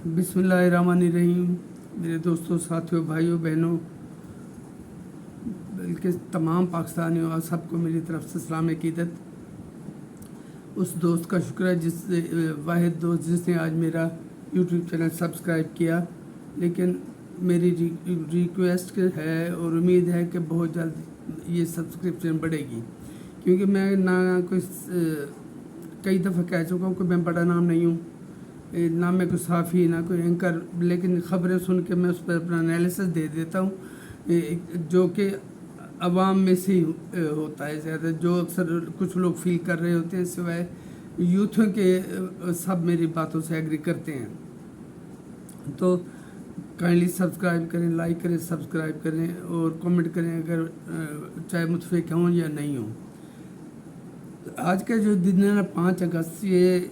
बिस्मिल्लाहिर्रहमानिर्रहीम। मेरे दोस्तों, साथियों, भाइयों, बहनों, बल्कि तमाम पाकिस्तानियों और सबको मेरी तरफ से सलाम अकीदत। उस दोस्त का शुक्र है वाहिद दोस्त जिसने आज मेरा यूट्यूब चैनल सब्सक्राइब किया। लेकिन मेरी रिक्वेस्ट है और उम्मीद है कि बहुत जल्द ये सब्सक्रिप्शन बढ़ेगी, क्योंकि मैं ना कोई कई दफ़ा कह चुका हूँ कि मैं बड़ा नाम नहीं हूँ, ना मैं कोई साफ़ी ना कोई एंकर, लेकिन ख़बरें सुन के मैं उस पर अपना एनालिसिस दे देता हूँ, जो कि अवाम में से होता है ज़्यादा, जो अक्सर कुछ लोग फील कर रहे होते हैं, सिवाय यूथों के सब मेरी बातों से एग्री करते हैं। तो काइंडली सब्सक्राइब करें, लाइक करें, सब्सक्राइब करें और कमेंट करें अगर चाहे मुतफिक हों या नहीं हों। आज का जो दिन है ना 5 अगस्त, ये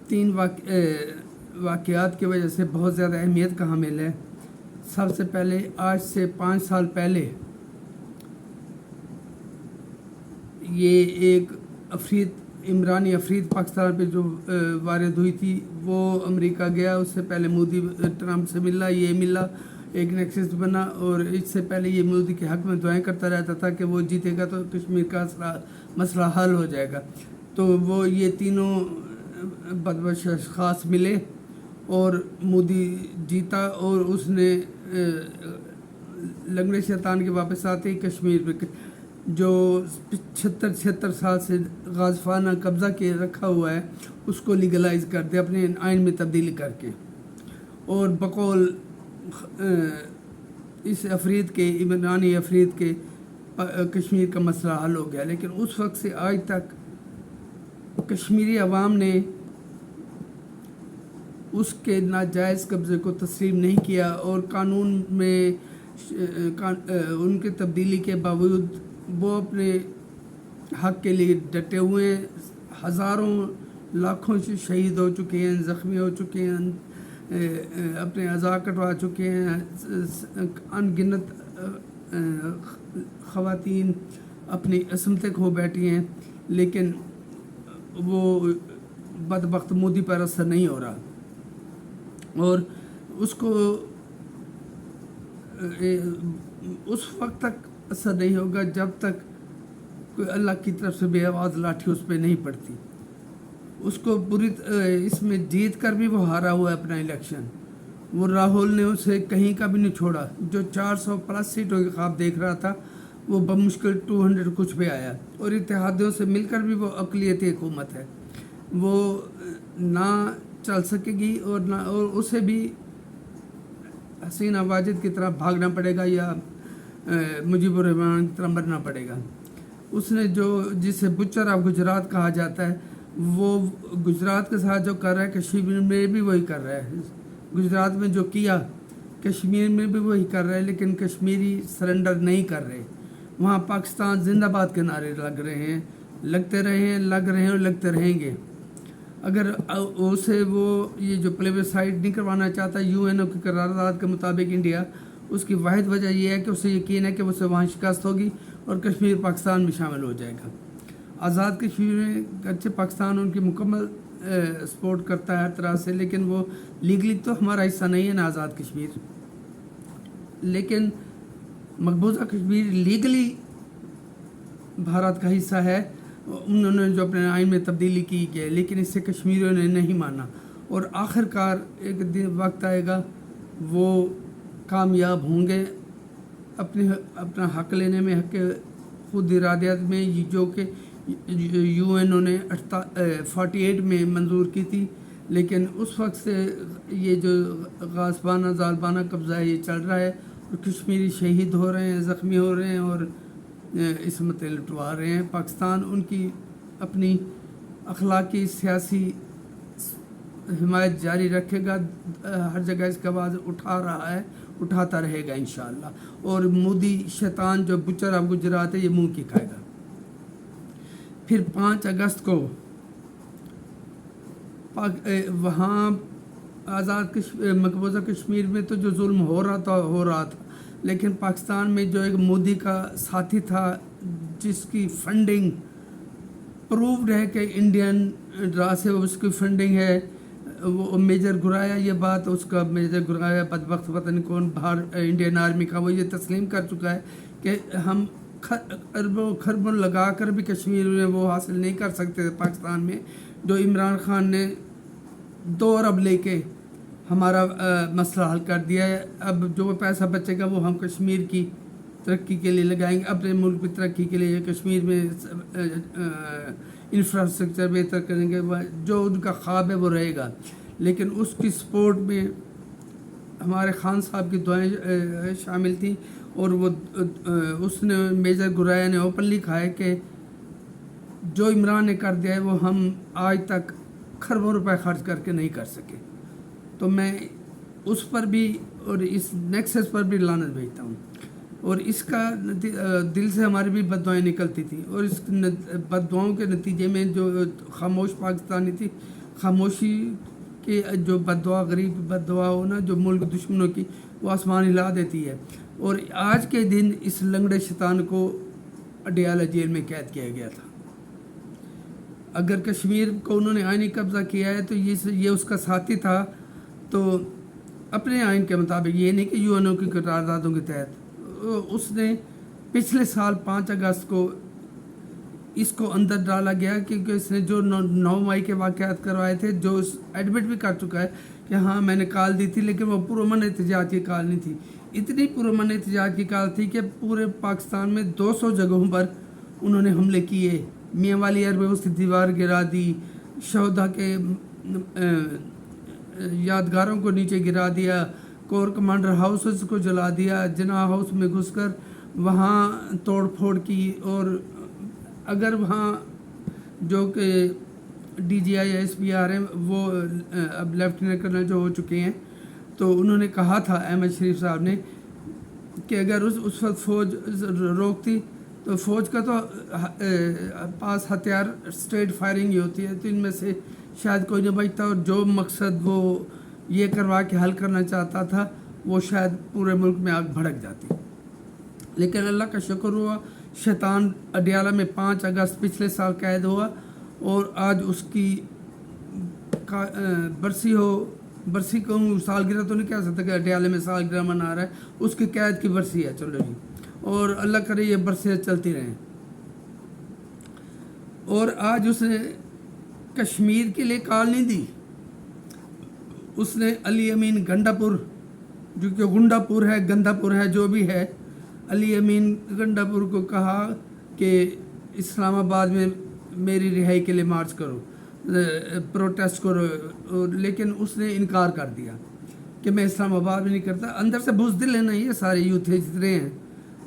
3 वाक़यात की वजह से बहुत ज़्यादा अहमियत का हामिल है। सबसे पहले, आज से 5 साल पहले ये एक इमरानी अफरीद पाकिस्तान पे जो वारिद हुई थी, वो अमेरिका गया। उससे पहले मोदी ट्रंप से मिला, ये मिला, एक नेक्सस बना, और इससे पहले ये मोदी के हक़ में दुआएं करता रहता था कि वो जीतेगा तो कश्मीर का मसला हल हो जाएगा। तो वो ये तीनों बदमाश अशख़ास मिले और मोदी जीता, और उसने लंगड़े शैतान के वापस आते ही कश्मीर पे जो 76 साल से गाज़फाना कब्ज़ा के रखा हुआ है उसको लीगलाइज कर दे, अपने आइन में तब्दीली करके। और बकौल इस इमरानी अफरीद के कश्मीर का मसला हल हो गया। लेकिन उस वक्त से आज तक कश्मीरी अवाम ने उसके नाजायज़ कब्ज़े को तस्लीम नहीं किया, और कानून में उनके तब्दीली के बावजूद वो अपने हक़ के लिए डटे हुए हैं। हज़ारों लाखों से शहीद हो चुके हैं, ज़ख्मी हो चुके हैं, अपने अज़ा कटवा चुके हैं, अनगिनत ख़वातीन अपनी असमतें खो बैठी हैं। लेकिन वो बदबख्त मोदी पर असर नहीं हो रहा, और उसको उस वक्त तक असर नहीं होगा जब तक कोई अल्लाह की तरफ से बेआवाज़ लाठी उस पर नहीं पड़ती। उसको पूरी इसमें जीत कर भी वो हारा हुआ है अपना इलेक्शन। वो राहुल ने उसे कहीं का भी नहीं छोड़ा। जो 400+ सीटों के ख्वाब देख रहा था, वो बमुश्किल 200 कुछ पे आया, और इत्तेहादियों से मिलकर भी वो अक़लियती हुकूमत है, वो ना चल सकेगी, और उसे भी हसीना वाजिद की तरह भागना पड़ेगा या मुजीबुर रहमान की तरह मरना पड़ेगा। उसने जिसे बुच्चर ऑफ गुजरात कहा जाता है, वो गुजरात के साथ जो कर रहा है कश्मीर में भी वही कर रहा है। गुजरात में जो किया कश्मीर में भी वही कर रहा है, लेकिन कश्मीरी सरेंडर नहीं कर रहे। वहाँ पाकिस्तान जिंदाबाद के नारे लग रहे हैं, लगते रहे हैं, लग रहे हैं और लगते रहेंगे। अगर उसे वो ये जो प्लेबसाइट नहीं करवाना चाहता यूएनओ की करारदाद के मुताबिक इंडिया, उसकी वाहिद वजह यह है कि उसे यकीन है कि उसे वहाँ शिकस्त होगी और कश्मीर पाकिस्तान में शामिल हो जाएगा। आज़ाद कश्मीर में अच्छे पाकिस्तान उनकी मुकम्मल सपोर्ट करता है हर तरह से, लेकिन वो लीगली तो हमारा हिस्सा नहीं है ना आज़ाद कश्मीर। लेकिन मकबूजा कश्मीर लीगली भारत का हिस्सा है। उन्होंने जो अपने आइन में तब्दीली की है, लेकिन इससे कश्मीरियों ने नहीं माना, और आखिरकार एक दिन वक्त आएगा वो कामयाब होंगे अपना हक़ लेने में, हक़ खुद इरादियत में, जो कि यूएनओ ने 48 में मंजूर की थी। लेकिन उस वक्त से ये जो गाज़बाना ज़ालबाना कब्ज़ा है ये चल रहा है, और कश्मीरी शहीद हो रहे हैं, ज़ख्मी हो रहे हैं, और इसमतें लुटवा रहे हैं। पाकिस्तान उनकी अपनी अखलाकी सियासी हिमायत जारी रखेगा, हर जगह इसका आवाज़ उठा रहा है, उठाता रहेगा इंशाअल्लाह। और मोदी शैतान जो बुच्चर ऑफ गुजरात है, ये मुंह की खाएगा। फिर 5 अगस्त को वहाँ आज़ाद मकबूजा कश्मीर में तो जो जुल्म हो रहा था, लेकिन पाकिस्तान में जो एक मोदी का साथी था जिसकी फंडिंग प्रूव्ड है कि इंडियन ड्रा से उसकी फंडिंग है, وہ میجر گرایا یہ بات، اس کا میجر گرایا بدبخت پتہ نہیں کون باہر انڈین آرمی کا، وہ یہ تسلیم کر چکا ہے کہ ہم اربوں خربوں لگا کر بھی کشمیر میں وہ حاصل نہیں کر سکتے پاکستان میں، جو عمران خان نے 2 ارب لے کے ہمارا مسئلہ حل کر دیا ہے۔ اب جو پیسہ بچے گا وہ ہم کشمیر کی ترقی کے لیے لگائیں گے، اپنے ملک کی ترقی کے لیے، کشمیر میں انفراسٹرکچر بہتر کریں گے، جو ان کا خواب ہے وہ رہے گا۔ لیکن اس کی سپورٹ میں ہمارے خان صاحب کی دعائیں شامل تھیں، اور وہ اس نے میجر گرایا نے اوپنلی کہا ہے کہ جو عمران نے کر دیا ہے وہ ہم آج تک کھربوں روپے خرچ کر کے نہیں کر سکے۔ تو میں اس پر بھی اور اس نیکسس پر بھی لعنت بھیجتا ہوں، اور اس کا دل سے ہماری بھی بد دعائیں نکلتی تھیں، اور اس بد دعاؤں کے نتیجے میں جو خاموش پاکستانی تھی، خاموشی کے جو بد دعا، غریب بد دعا ہونا جو ملک دشمنوں کی، وہ آسمان ہلا دیتی ہے۔ اور آج کے دن اس لنگڑے شیطان کو اڈیالہ جیل میں قید کیا گیا تھا۔ اگر کشمیر کو انہوں نے آئینی قبضہ کیا ہے تو یہ اس کا ساتھی تھا، تو اپنے آئین کے مطابق، یہ نہیں کہ یو این او کی قراردادوں کے تحت، اس نے پچھلے سال 5 اگست کو اس کو اندر ڈالا گیا، کیونکہ اس نے جو 9 مئی کے واقعات کروائے تھے، جو ایڈمٹ بھی کر چکا ہے کہ ہاں میں نے کال دی تھی، لیکن وہ پرامن احتجاج کی کال نہیں تھی۔ اتنی پرامن احتجاج کی کال تھی کہ پورے پاکستان میں 200 جگہوں پر انہوں نے حملے کیے، میاں والی ایئر کی دیوار گرا دی، شہدا کے یادگاروں کو نیچے گرا دیا، کور کمانڈر ہاؤسز کو جلا دیا، جناح ہاؤس میں گھس کر وہاں توڑ پھوڑ کی، اور اگر وہاں جو کہ D G I S P R ہیں، وہ اب لیفٹیننٹ کرنل جو ہو چکے ہیں، تو انہوں نے کہا تھا احمد شریف صاحب نے کہ اگر اس وقت فوج روکتی تو فوج کا تو پاس ہتھیار اسٹریٹ فائرنگ ہی ہوتی ہے، تو ان میں سے شاید کوئی نہ بچتا، اور جو مقصد وہ یہ کروا کے حل کرنا چاہتا تھا وہ شاید پورے ملک میں آگ بھڑک جاتی۔ لیکن اللہ کا شکر ہوا، شیطان اڈیالہ میں 5 اگست پچھلے سال قید ہوا، اور آج اس کی برسی کو سالگرہ تو نہیں کہہ سکتا کہ اڈیالہ میں سالگرہ منا رہا ہے، اس کی قید کی برسی ہے، چلو جی، اور اللہ کرے یہ برسیں چلتی رہیں۔ اور آج اس نے کشمیر کے لیے کال نہیں دی، اس نے علی امین گنڈا پور، جو کہ گنڈا پور ہے، گندا پور ہے، جو بھی ہے، علی امین گنڈا پور کو کہا کہ اسلام آباد میں میری رہائی کے لیے مارچ کرو، پروٹیسٹ کرو، لیکن اس نے انکار کر دیا کہ میں اسلام آباد میں نہیں کرتا۔ اندر سے بزدل ہے نا یہ سارے یوتھ جتنے ہیں،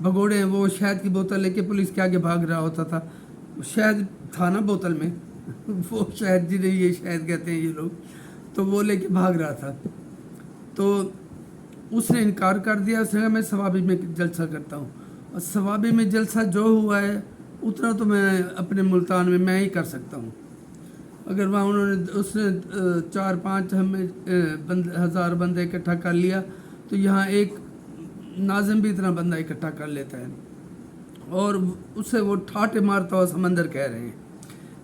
بھگوڑے ہیں، وہ شہد کی بوتل لے کے پولیس کے آگے بھاگ رہا ہوتا تھا، شہد تھا نا بوتل میں، وہ شہد جنہیں یہ شہد کہتے ہیں یہ لوگ، تو وہ لے کے بھاگ رہا تھا، تو اس نے انکار کر دیا۔ اس نے کہا میں ثوابی میں جلسہ کرتا ہوں، اور ثوابی میں جلسہ جو ہوا ہے اتنا تو میں اپنے ملتان میں ہی کر سکتا ہوں۔ اگر وہاں انہوں نے اس نے 4-5 ہزار بندے اکٹھا کر لیا، تو یہاں ایک ناظم بھی اتنا بندہ اکٹھا کر لیتا ہے، اور اسے وہ ٹھاٹے مارتا ہوا سمندر کہہ رہے ہیں۔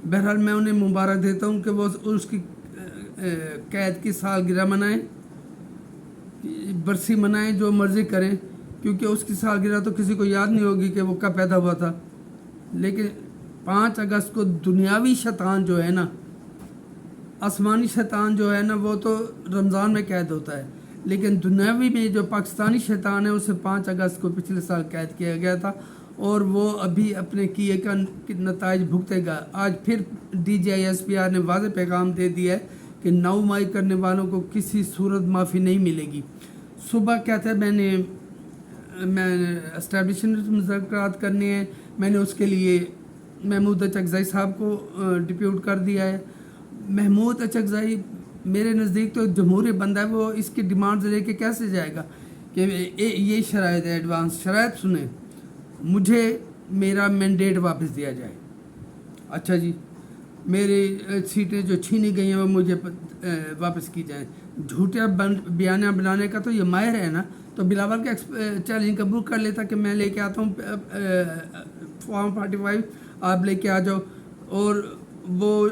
بہرحال میں انہیں مبارک دیتا ہوں کہ وہ اس کی قید کی سالگرہ منائیں، برسی منائیں، جو مرضی کریں، کیونکہ اس کی سالگرہ تو کسی کو یاد نہیں ہوگی کہ وہ کب پیدا ہوا تھا۔ لیکن 5 اگست کو دنیاوی شیطان جو ہے نا، آسمانی شیطان جو ہے نا، وہ تو رمضان میں قید ہوتا ہے، لیکن دنیاوی میں جو پاکستانی شیطان ہے اسے 5 اگست کو پچھلے سال قید کیا گیا تھا، اور وہ ابھی اپنے کیے کا نتائج بھگتے گا۔ آج پھر D G I S P R نے واضح پیغام دے دیا ہے کہ 9 مئی کرنے والوں کو کسی صورت معافی نہیں ملے گی۔ صبح کہتے ہیں میں اسٹیبلشمنٹ مذاکرات کرنے ہیں، میں نے اس کے لیے محمود اچکزئی صاحب کو ڈپیوٹ کر دیا ہے۔ محمود اچکزئی میرے نزدیک تو جمہوری بندہ ہے، وہ اس کی ڈیمانڈز لے کے کیسے جائے گا کہ یہ شرائط ہے، ایڈوانس شرائط سنیں، مجھے میرا مینڈیٹ واپس دیا جائے، اچھا جی میری سیٹیں جو چھینی گئی ہیں وہ مجھے واپس کی جائیں۔ جھوٹے بیانیہ بنانے کا تو یہ ماہر ہے نا، تو بلاول کا چیلنج قبول کر لیتا کہ میں لے کے آتا ہوں فارم 45، آپ لے کے آ جاؤ، اور وہ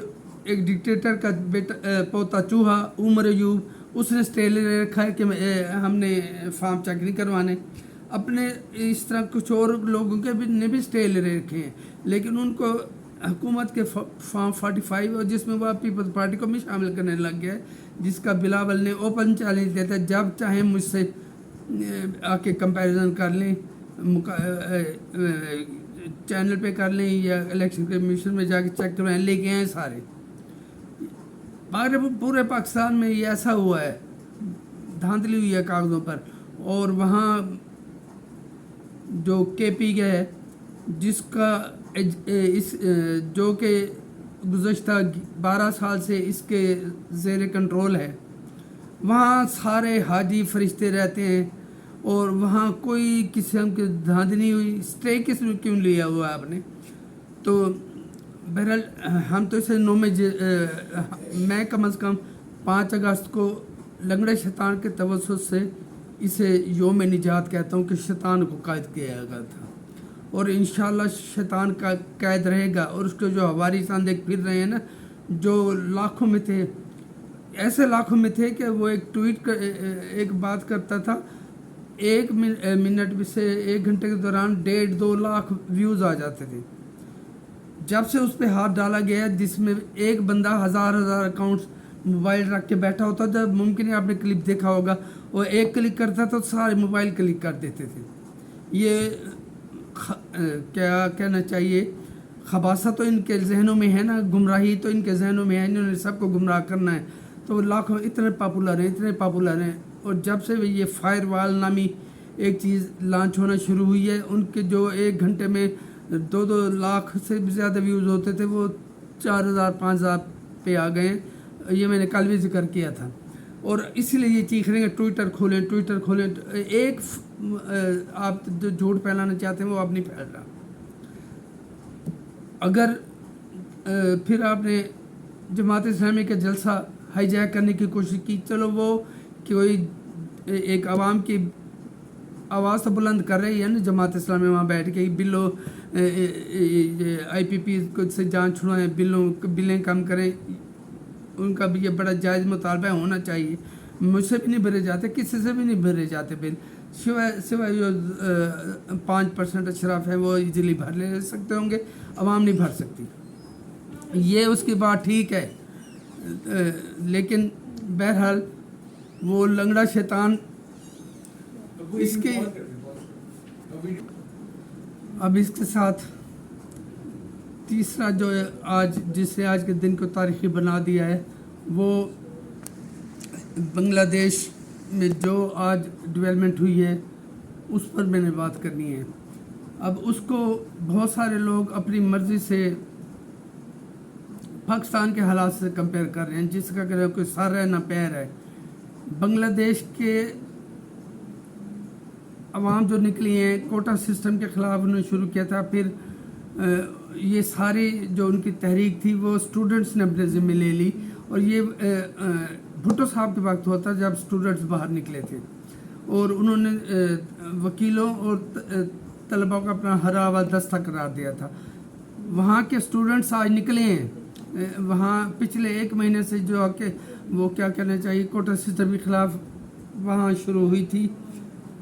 एक डिक्टेटर का बेटा पोता चूहा उमर अयूब, उसने स्टे ले रखा है कि हमने फार्म चेक नहीं करवाने। अपने इस तरह कुछ और लोगों के भी ने भी स्टे ले रखे हैं, लेकिन उनको हुकूमत के फॉर्म 45 और जिसमें वो पीपल्स पार्टी को भी शामिल करने लग गया है, जिसका बिलावल ने ओपन चैलेंज दिया था, जब चाहे मुझसे आके कंपैरिजन कर लें, चैनल पे कर लें या इलेक्शन कमीशन में जाके चेक करवाएं, लेके आए सारे। पूरे पाकिस्तान में ये ऐसा हुआ है, धांधली हुई है कागज़ों पर। और वहाँ जो KP है, जिसका जो कि गुज़श्ता 12 साल से इसके ज़ेर कंट्रोल है, वहाँ सारे हाजी फरिश्ते रहते हैं और वहाँ कोई किस्म की धांधली नहीं हुई। स्टे किस्म क्यों लिया हुआ आपने? तो बहरहाल हम तो इसे मैं कम अज़ कम 5 अगस्त को लंगड़े शैतान के तवज्जुह से इसे योम निजात कहता हूँ कि शैतान को कैद किया गया था, और इंशाल्लाह शैतान का कैद रहेगा। और उसके जो हवारी देख फिर रहे हैं ना, जो लाखों में थे, ऐसे लाखों में थे कि वो एक बात करता था, 1 मिनट से 1 घंटे के दौरान 1.5-2 लाख व्यूज़ आ जाते थे। जब से उस पर हाथ डाला गया, जिसमें एक बंदा हज़ार अकाउंट्स मोबाइल रख के बैठा होता था, मुमकिन है आपने क्लिप देखा होगा, वो एक क्लिक करता तो सारे मोबाइल क्लिक कर देते थे। ये क्या कहना चाहिए, खबासा तो इनके जहनों में है ना, गुमराही तो इनके जहनों में है, इन्होंने सबको गुमराह करना है। तो लाखों इतने पॉपुलर हैं। और जब से ये फायर वॉल नामी एक चीज़ लॉन्च होना शुरू हुई है, उनके जो 1 घंटे में 2-2 लाख से भी ज़्यादा व्यूज़ होते थे, वो 4,000-5,000 पे आ गए। ये मैंने कल भी जिक्र किया था। और इसीलिए ये चीख रहे हैं ट्विटर खोलें। एक आप जो झूठ फैलाना चाहते हैं वो आप नहीं फैल रहा। अगर फिर आपने जमात इस्लामी का जलसा हाईजैक करने की कोशिश की, चलो वो कोई एक आवाम की आवाज़ तो बुलंद कर रही है ना जमात इस्लामी, वहाँ बैठ के बिलों IPP को से जान छुड़ाएं, बिलें कम करें, उनका भी ये बड़ा जायज़ मुतालबा होना चाहिए। मुझसे भी नहीं भरे जाते, किसी से भी नहीं भरे जाते बिल, सिवाय जो 5% अशराफ है वो इजीली भर ले सकते होंगे, आवाम नहीं भर सकती। ये उसकी बात ठीक है, लेकिन बहरहाल वो लंगड़ा शैतान इसके अब इसके साथ तीसरा जो जिसने आज के दिन को तारीखी बना दिया है, वो बांग्लादेश में जो आज डेवलपमेंट हुई है उस पर मैंने बात करनी है। अब उसको बहुत सारे लोग अपनी मर्ज़ी से पाकिस्तान के हालात से कंपेयर कर रहे हैं, जिसका कह रहे कोई सर है ना पैर है। बांग्लादेश के अवाम जो निकली हैं, कोटा सिस्टम के ख़िलाफ़ उन्होंने शुरू किया था। फिर ये सारी जो उनकी तहरीक थी वो स्टूडेंट्स ने अपने ज़िम्मे ले ली, और ये भुट्टो साहब के वक्त होता जब स्टूडेंट्स बाहर निकले थे, और उन्होंने वकीलों और तलबा को अपना हरा हुआ दस्ता करार दिया था। वहाँ के स्टूडेंट्स आज निकले हैं, वहाँ पिछले 1 महीने से जो आके वो क्या कहना चाहिए कोटा सिस्टम के ख़िलाफ़ वहाँ शुरू हुई थी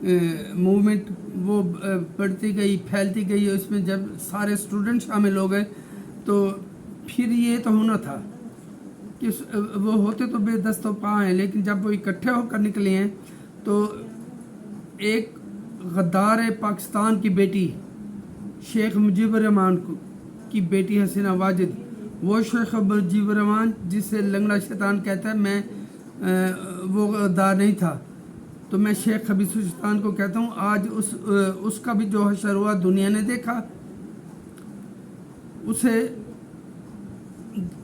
मूवमेंट, वो बढ़ती गई, फैलती गई। उसमें जब सारे स्टूडेंट शामिल हो गए तो फिर ये तो होना था कि वो होते तो बेदस्तों पाँव हैं, लेकिन जब वो इकट्ठे होकर निकले हैं तो एक गद्दार पाकिस्तान की बेटी शेख मुजीबुर रहमान की बेटी हसीना वाजिद, वो शेख मुजीबुर रहमान जिसे लंगड़ा शैतान कहता है, मैं वो गद्दार नहीं था, तो मैं शेख खबीसुल शैतान को कहता हूँ। आज उसका भी जो हशर हुआ दुनिया ने देखा। उसे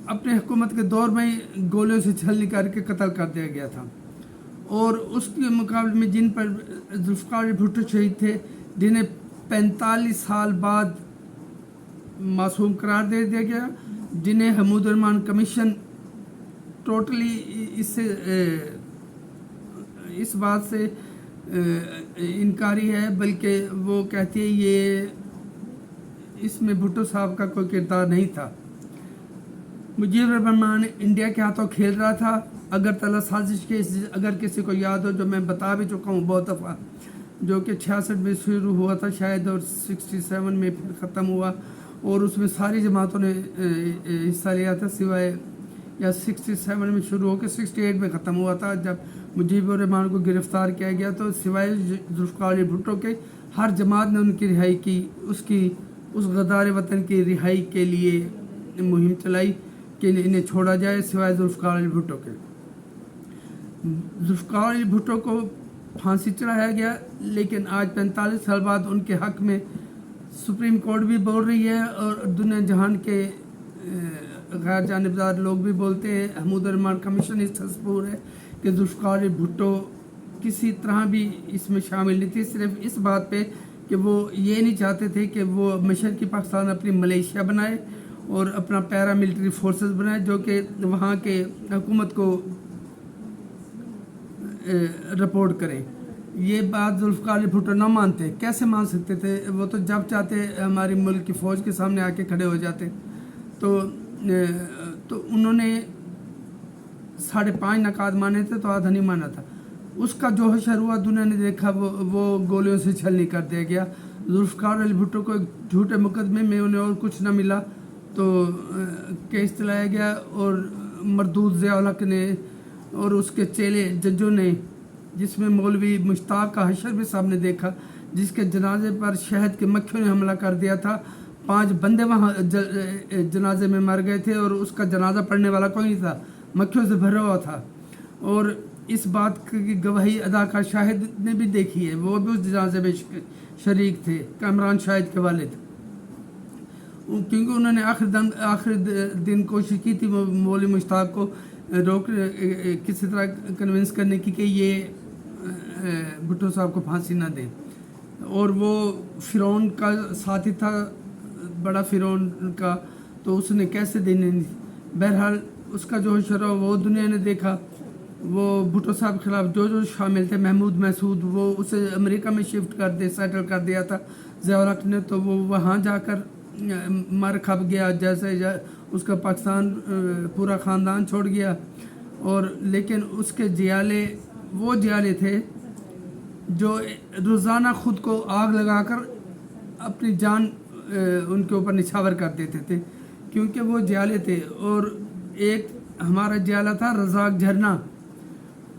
अपने हुकूमत के दौर में गोलियों से छलनी करके कत्ल कर दिया गया था, और उसके मुकाबले में जिन पर जुल्फ़िकार भुट्टो शहीद थे, जिन्हें 45 साल बाद मासूम करार दे दिया गया, जिन्हें हमूद रहमान कमीशन टोटली इस बात से इनकारी है, बल्कि वो कहती है ये इसमें भुट्टो साहब का कोई किरदार नहीं था। मुजीब रहमान इंडिया के हाथों खेल रहा था। अगरतला साजिश के अगर किसी को याद हो, जो मैं बता भी चुका हूँ बहुत दफ़ा, जो कि 66 में शुरू हुआ था शायद और 67 में फिर ख़त्म हुआ, और उसमें सारी जमातों ने हिस्सा लिया था सिवाय, या 67 में शुरू होकर 68 में ख़त्म हुआ था जब मुजीबुर रहमान को गिरफ़्तार किया गया। तो सिवाय जुल्फ़िकार अली भुट्टो के हर जमात ने उनकी रिहाई की, उस गद्दार वतन की रिहाई के लिए मुहिम चलाई कि इन्हें छोड़ा जाए, सिवाय जुल्फ़िकार अली भुट्टो के। जुल्फ़िकार अली भुट्टो को फांसी चढ़ाया गया, लेकिन आज 45 साल बाद उनके हक़ में सुप्रीम कोर्ट भी बोल रही है और दुनिया जहान के गैर जानिबदार लोग भी बोलते हैं। महमूद रहमान कमीशन इस तस्वूर है कि जुल्फ़िकार अली भुट्टो किसी तरह भी इसमें शामिल नहीं थी, सिर्फ इस बात पे कि वो ये नहीं चाहते थे कि वो मशरक़ी पाकिस्तान अपनी मलेशिया बनाए और अपना पैरा मिलिट्री फोर्सेस बनाए जो कि वहाँ के हुकूमत को रिपोर्ट करें। ये बात जुल्फ़िकार अली भुट्टो ना मानते, कैसे मान सकते थे? वो तो जब चाहते हमारी मुल्क की फ़ौज के सामने आके खड़े हो जाते। तो उन्होंने 5.5 नकात माने थे, तो आधा नहीं माना था। उसका जो हशर हुआ दुनिया ने देखा, वो गोलियों से छलनी कर दिया गया। जुल्फ़िकार अली भुट्टो को एक झूठे मुकदमे में उन्हें और कुछ ना मिला तो केस चलाया गया, और मरदूद ज़िया-उल हक़ ने और उसके चेले जजों ने, जिसमें मौलवी मुश्ताक का हशर भी सामने देखा, जिसके जनाजे पर शहद के मक्खियों ने हमला कर दिया था। 5 बंदे वहाँ जनाजे में मर गए थे और उसका जनाजा पढ़ने वाला कोई नहीं था, मक्खियों से भरा हुआ था। और इस बात की गवाही अदाकार शाहिद ने भी देखी है, वो भी उस जनाजे में शरीक थे, कामरान शाहिद के वालिद, क्योंकि उन्होंने आखिर दिन कोशिश की थी मौलवी मुश्ताक को रोक किसी तरह कन्विंस करने की कि ये भुट्टो साहब को फांसी ना दें। और वो फ़िरौन का साथी था, बड़ा फ़िरौन का, तो उसने कैसे देने नहीं। बहरहाल उसका जो हशर वो दुनिया ने देखा। वो भुट्टो साहब के खिलाफ जो शामिल थे, महमूद मसूद, वो उसे अमेरिका में शिफ्ट सेटल कर दिया था ज़िया-उल हक़ ने, तो वो वहाँ जाकर मर खप गया, जैसे उसका पाकिस्तान पूरा ख़ानदान छोड़ गया। और लेकिन उसके वो जियाले थे जो रोज़ाना ख़ुद को आग लगाकर अपनी जान उनके ऊपर निछावर कर देते थे, क्योंकि वो जियाले थे। और एक हमारा जियाला था रज़ाक झरना,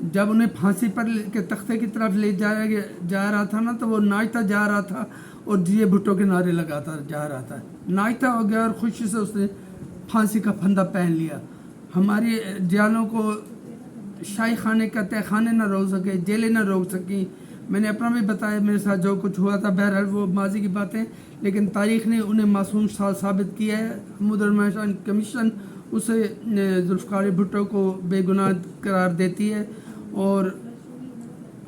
जब उन्हें फांसी पर के तख्ते की तरफ ले जाया जा रहा था ना, तो वो नाचता जा रहा था और जिए भुट्टो के नारे लगाता जा रहा था। नाचता हो गया और खुशी से उसने फांसी का फंदा पहन लिया। हमारे जियालों को शाही खाने का तहखाने न रोक सके, जेलें न रोक सकी। मैंने अपना भी बताया मेरे साथ जो कुछ हुआ था, बहरहाल वो माजी की बातें, लेकिन तारीख़ ने उन्हें मासूम साबित किया है। महमूद रहमान कमीशन उसे जुल्फ़िकार अली भुट्टो को बेगुनाह करार देती है, और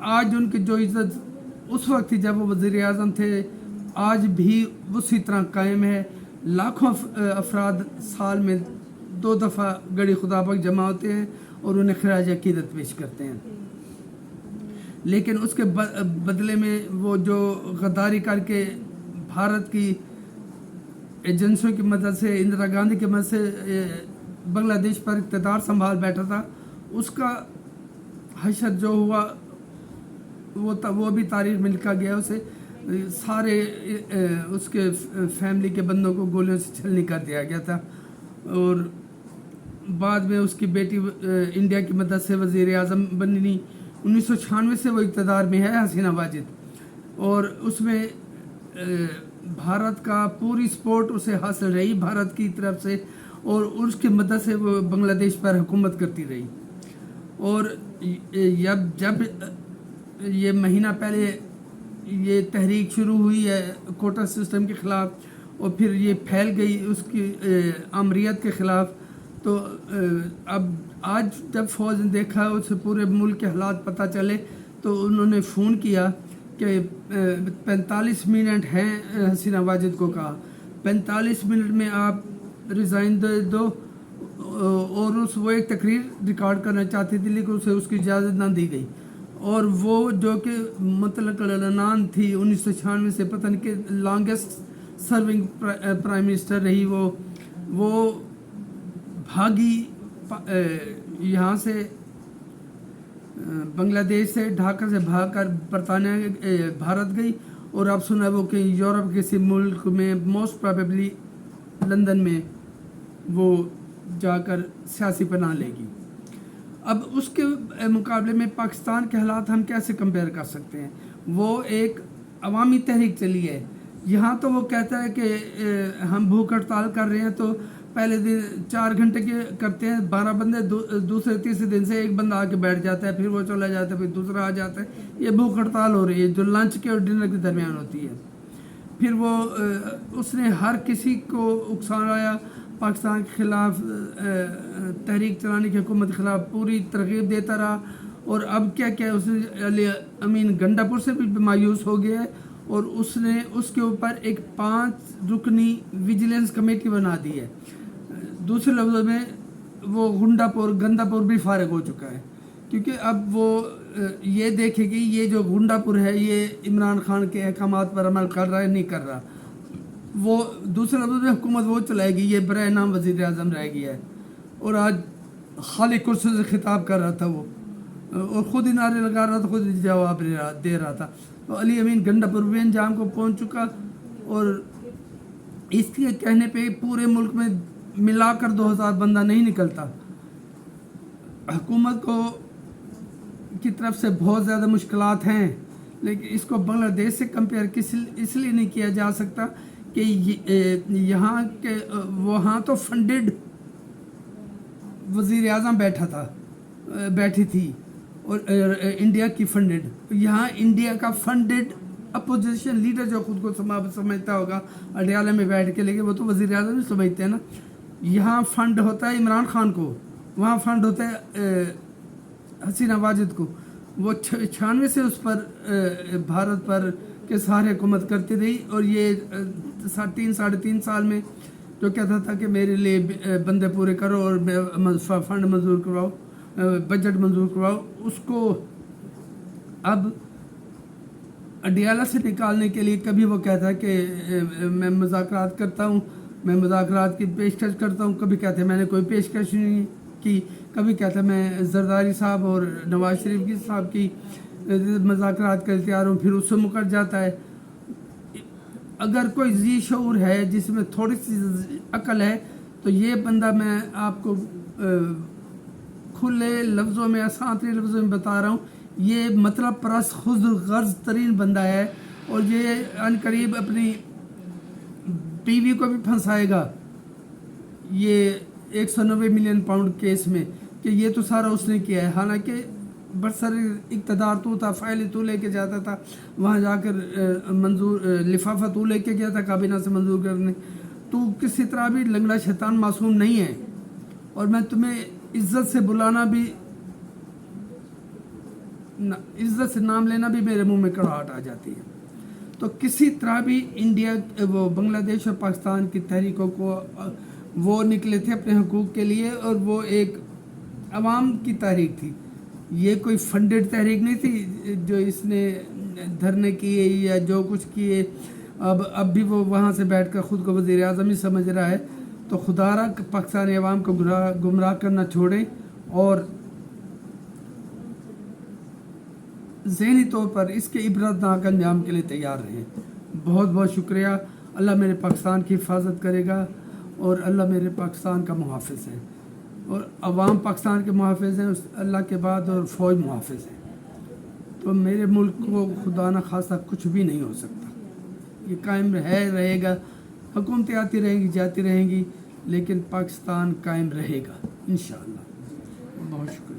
आज उनकी जो इज़्ज़त उस वक्त थी जब वो वज़ीर आज़म थे, आज भी उसी तरह कायम है। लाखों अफराद साल में 2 दफ़ा गड़ी खुदा पर जमा होते हैं और उन्हें खराज अक़ीदत पेश करते हैं, लेकिन उसके बदले में वो जो गद्दारी करके भारत की एजेंसियों की मदद से, इंदिरा गांधी की मदद से बांग्लादेश पर इक़्तिदार संभाल बैठा था, उसका हशर जो हुआ वो भी तारीख़ में लिखा गया। उसे सारे उसके फैमिली के बंदों को गोलियों से छलनी कर दिया गया था। और बाद में उसकी बेटी इंडिया की मदद से वज़ीर आज़म बनी। 1996 से वो इक़्तिदार में है, हसीना वाजिद, और उसमें भारत का पूरी सपोर्ट उसे हासिल रही भारत की तरफ से, और उसकी मदद से वो बांग्लादेश पर हुकूमत करती रही। और जब ये महीना पहले ये तहरीक शुरू हुई है कोटा सिस्टम के ख़िलाफ़, और फिर ये फैल गई उसकी आमरीत के ख़िलाफ़, तो अब आज जब फ़ौज ने देखा, उसे पूरे मुल्क के हालात पता चले, तो उन्होंने फ़ोन किया कि 45 मिनट हैं, हसीना वाजिद को कहा 45 मिनट में आप रिज़ाइन दे दो। और वो एक तकरीर रिकॉर्ड करना चाहती थी, लेकिन उसे उसकी इजाज़त ना दी गई। और वो जो कि मतलब लनान थी 1996 से, पता नहीं कि लॉन्गेस्ट सर्विंग प्राइम मिनिस्टर रही वो हागी यहाँ से बांग्लादेश से ढाका से भागकर बरतानिया भारत गई, और अब सुना वो कि यूरोप के किसी मुल्क में मोस्ट प्रोबेबली लंदन में वो जाकर सियासी पनाह लेगी। अब उसके मुकाबले में पाकिस्तान के हालात हम कैसे कंपेयर कर सकते हैं? वो एक अवामी तहरीक चली है। यहाँ तो वो कहता है कि हम भूख हड़ताल कर रहे हैं, तो पहले दिन 4 घंटे के करते हैं 12 बंदे, दूसरे तीसरे दिन से एक बंदा आके बैठ जाता है, फिर वो चला जाता है, फिर दूसरा आ जाता है। ये भूख हड़ताल हो रही है जो लंच के और डिनर के दरमियान होती है। फिर वो उसने हर किसी को उकसाया, पाकिस्तान के खिलाफ तहरीक चलाने की हुकूमत के खिलाफ पूरी तरगीब देता रहा। और अब क्या क्या उसने अली अमीन गंडापुर से भी मायूस हो गया है, और उसने उसके ऊपर एक 5 रुकनी विजिलेंस कमेटी बना दी है। दूसरे लफ्ज़ों में वो गंडापुर भी फारिग हो चुका है, क्योंकि अब वो ये देखेगी ये जो गुंडापुर है ये इमरान खान के अहकामात पर अमल कर रहा है नहीं कर रहा। वो दूसरे लफ्ज़ों में हुकूमत वो चलाएगी, ये बराए नाम वज़ीर आज़म रह गया है। और आज खाली कुर्सी से खिताब कर रहा था वो, और ख़ुद ही नारे लगा रहा था, खुद ही जवाब दे रहा था। तो अली अमीन गंडापुर भी अंजाम को पहुँच चुका, और इसके कहने पे पूरे मुल्क में मिलाकर 2000 बंदा नहीं निकलता। हुकूमत को की तरफ से बहुत ज़्यादा मुश्किलात हैं, लेकिन इसको बांग्लादेश से कंपेयर इसलिए नहीं किया जा सकता कि यहाँ के वहाँ तो फंडेड वज़ीर आज़म बैठी थी, और इंडिया की फंडेड। यहाँ इंडिया का फंडेड अपोजिशन लीडर जो खुद को समझता होगा अडयाला में बैठ के, लेकिन वो तो वज़ीर आज़म ही समझते हैं ना। यहाँ फंड होता है इमरान खान को, वहाँ फंड होता है हसीना वाजिद को। वो 96 से उस पर भारत पर के सहारे हुकूमत करती रही, और ये 3-3.5 साल में जो कहता था कि मेरे लिए बंदे पूरे करो और फंड मंजूर करवाओ, बजट मंजूर करवाओ, उसको अब अडयाला से निकालने के लिए कभी वो कहता है कि मैं मुज़ाकरात करता हूँ, मैं मुज़ाकरात की पेशकश करता हूँ, कभी कहते हैं मैंने कोई पेशकश नहीं की, कभी कहता है मैं जरदारी साहब और नवाज शरीफ की साहब की मुज़ाकरात कर तैयार हूँ, फिर उससे मुकर जाता है। अगर कोई जी शऊर है जिसमें थोड़ी सी अकल है, तो ये बंदा मैं आपको खुले लफ्ज़ों में आसान तरीन लफ्ज़ों में बता रहा हूँ, ये मतलब परस्त खुद गर्ज तरीन बंदा है, और ये अनकरीब अपनी बीवी को भी फंसाएगा ये 190 मिलियन पाउंड केस में, कि ये तो सारा उसने किया है। हालांकि बरसर इक़्तिदार तू था, फाइल तू लेके जाता था, वहाँ जाकर लिफाफा तू लेके गया था काबीना से मंजूर करने। तू किसी तरह भी लंगड़ा शैतान मासूम नहीं है, और मैं तुम्हें इज्जत से बुलाना भी, इज्जत से नाम लेना भी मेरे मुंह में कड़ाहट आ जाती है। तो किसी तरह भी इंडिया वो बांग्लादेश और पाकिस्तान की तहरीकों को वो निकले थे अपने हुकूक के लिए, और वो एक अवाम की तहरीक थी, ये कोई फंडेड तहरीक नहीं थी जो इसने धरने किए या जो कुछ किए। अब भी वो वहाँ से बैठकर ख़ुद को वज़ीर आज़म ही समझ रहा है। तो खुदारा पाकिस्तानी अवाम को गुमराह करना छोड़ें, और ज़हनी तौर पर इसके इबरतनाक अंजाम के लिए तैयार रहें। बहुत बहुत शुक्रिया। अल्लाह मेरे पाकिस्तान की हिफाजत करेगा, और अल्लाह मेरे पाकिस्तान का मुहाफ़िज़ है, और अवाम पाकिस्तान के मुहाफ़िज़ हैं उस अल्लाह के बाद, और फ़ौज मुहाफ़िज़ है। तो मेरे मुल्क को खुदा न खासा कुछ भी नहीं हो सकता, ये कायम रहेगा। हुकूमतें आती रहेंगी जाती रहेंगी, लेकिन पाकिस्तान कायम रहेगा इंशाअल्लाह। बहुत शुक्रिया।